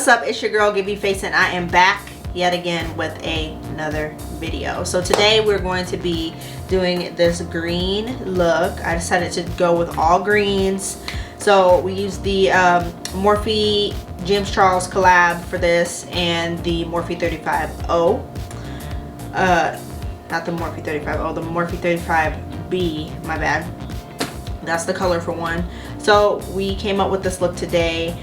What's up, it's your girl Give You Face, and I am back yet again with another video. So today we're going to be doing this green look. I decided to go with all greens. So we used the Morphe James Charles collab for this, and the Morphe 35O. Not the Morphe 35O, the Morphe 35B, my bad. That's the color for one. So we came up with this look today.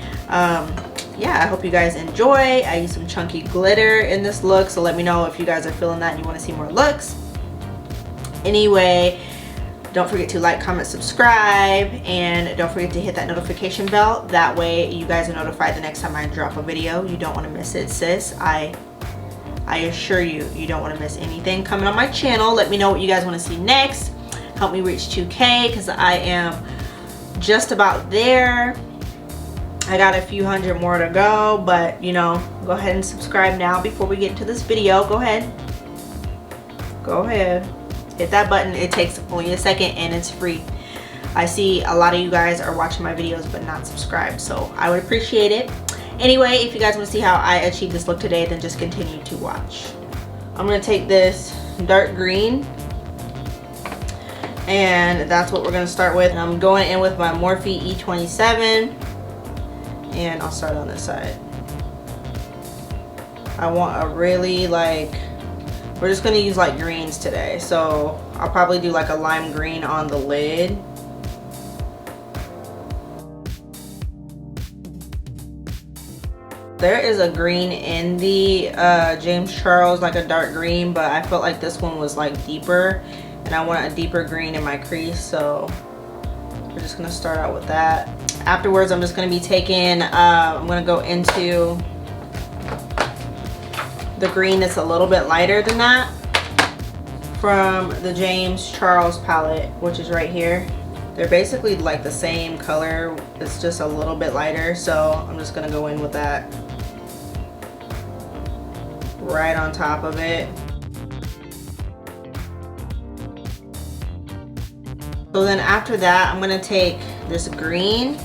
Yeah, I hope you guys enjoy. I used some chunky glitter in this look, so let me know if you guys are feeling that and you want to see more looks. Anyway, don't forget to like, comment, subscribe, and don't forget to hit that notification bell. That way you guys are notified the next time I drop a video. You don't want to miss it, sis. I assure you, you don't want to miss anything coming on my channel. Let me know what you guys want to see next. Help me reach 2K, because I am just about there. I got a few hundred more to go, but you know, go ahead and subscribe now before we get into this video. Go ahead, hit that button. It takes only a second and it's free. I see a lot of you guys are watching my videos but not subscribed, so I would appreciate it. Anyway, if you guys want to see how I achieved this look today, then just continue to watch. I'm going to take this dark green, and that's what we're going to start with. And I'm going in with my Morphe E27, and I'll start on this side. I want a really we're just going to use light greens today, so I'll probably do like a lime green on the lid. There is a green in the James Charles, like a dark green, but I felt like this one was like deeper, and I want a deeper green in my crease, so we're just gonna start out with that. Afterwards, I'm just gonna be taking, I'm gonna go into the green that's a little bit lighter than that from the James Charles palette, which is right here. They're basically like the same color, it's just a little bit lighter, so I'm just gonna go in with that right on top of it. So then after that, I'm gonna take this green,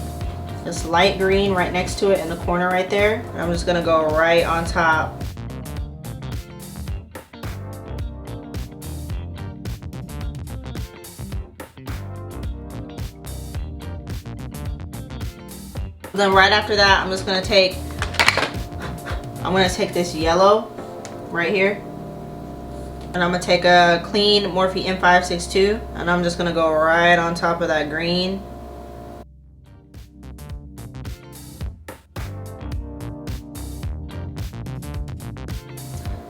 this light green right next to it in the corner right there, and I'm just gonna go right on top. Then right after that, I'm just gonna take this yellow right here, and I'm gonna take a clean Morphe M562, and I'm just gonna go right on top of that green.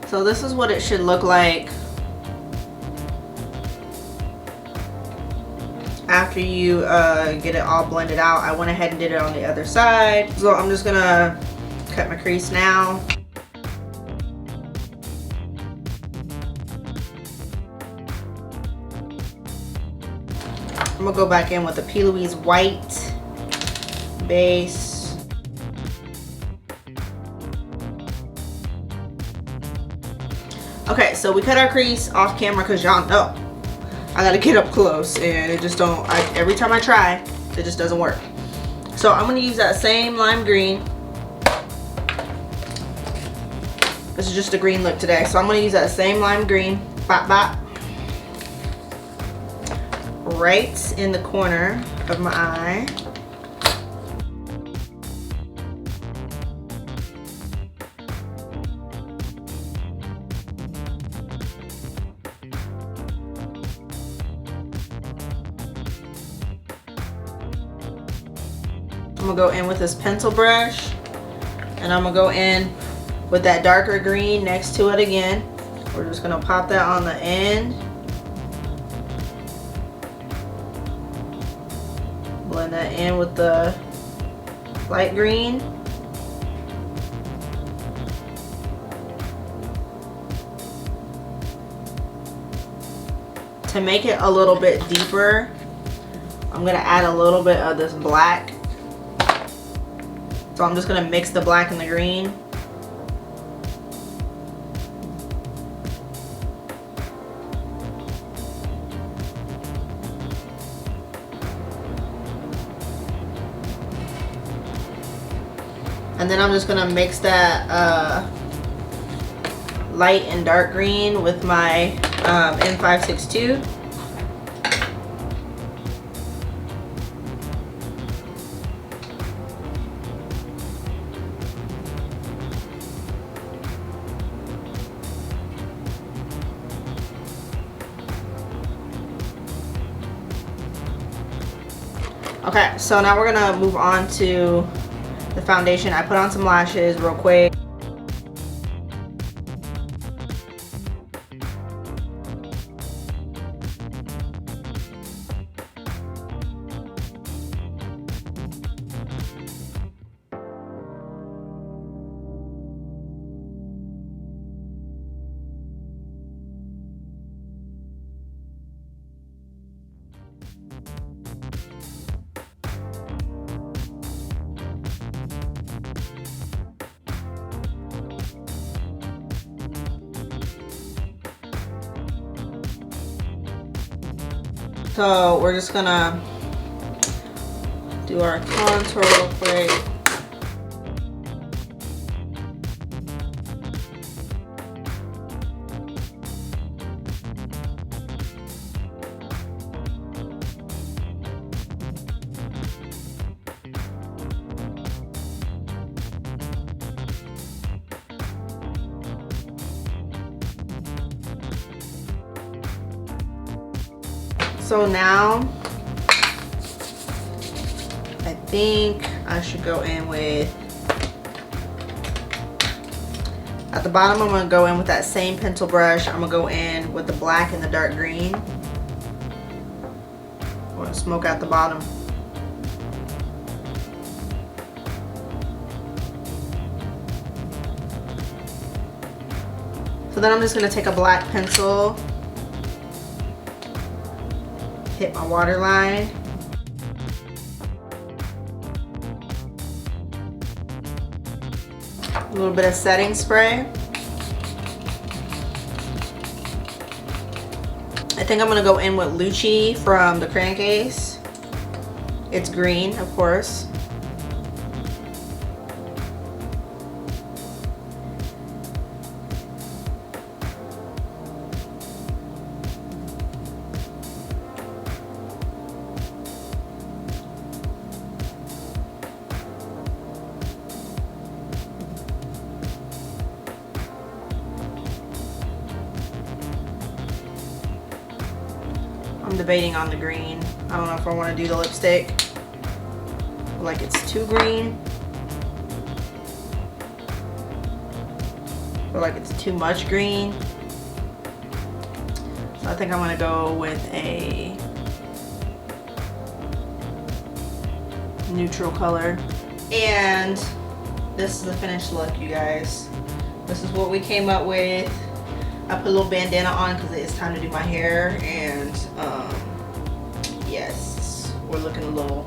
So this is what it should look like after you get it all blended out. I went ahead and did it on the other side, so I'm just gonna cut my crease now. I'm gonna go back in with the P. Louise white base. Okay, so we cut our crease off camera because y'all know I gotta get up close, and it just don't, every time I try, it just doesn't work. So I'm gonna use that same lime green. This is just a green look today, so I'm gonna use that same lime green, bop bop, right in the corner of my eye. I'm gonna go in with this pencil brush, and I'm gonna go in with that darker green next to it again. We're just gonna pop that on the end. Blend that in with the light green. To make it a little bit deeper, I'm gonna add a little bit of this black. So I'm just gonna mix the black and the green. And then I'm just gonna mix that light and dark green with my M562. Okay, so now we're gonna move on to the foundation. I put on some lashes real quick. So we're just gonna do our contour real quick. So now I think I should go in with, at the bottom I'm gonna go in with that same pencil brush. I'm gonna go in with the black and the dark green. I want to smoke out the bottom. So then I'm just gonna take a black pencil, hit my waterline, a little bit of setting spray. I think I'm gonna go in with Lucci from the crayon case. It's green, of course. I'm debating on the green. I don't know if I want to do the lipstick. I feel like it's too green. I feel like it's too much green. So I think I'm going to go with a neutral color. And this is the finished look, you guys. This is what we came up with. I put a little bandana on because it's time to do my hair, and yes, we're looking a little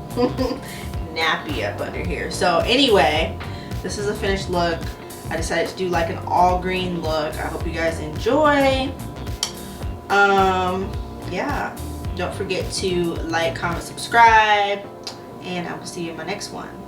nappy up under here. So anyway, this is a finished look. I decided to do like an all green look. I hope you guys enjoy. Yeah, don't forget to like, comment, subscribe, and I will see you in my next one.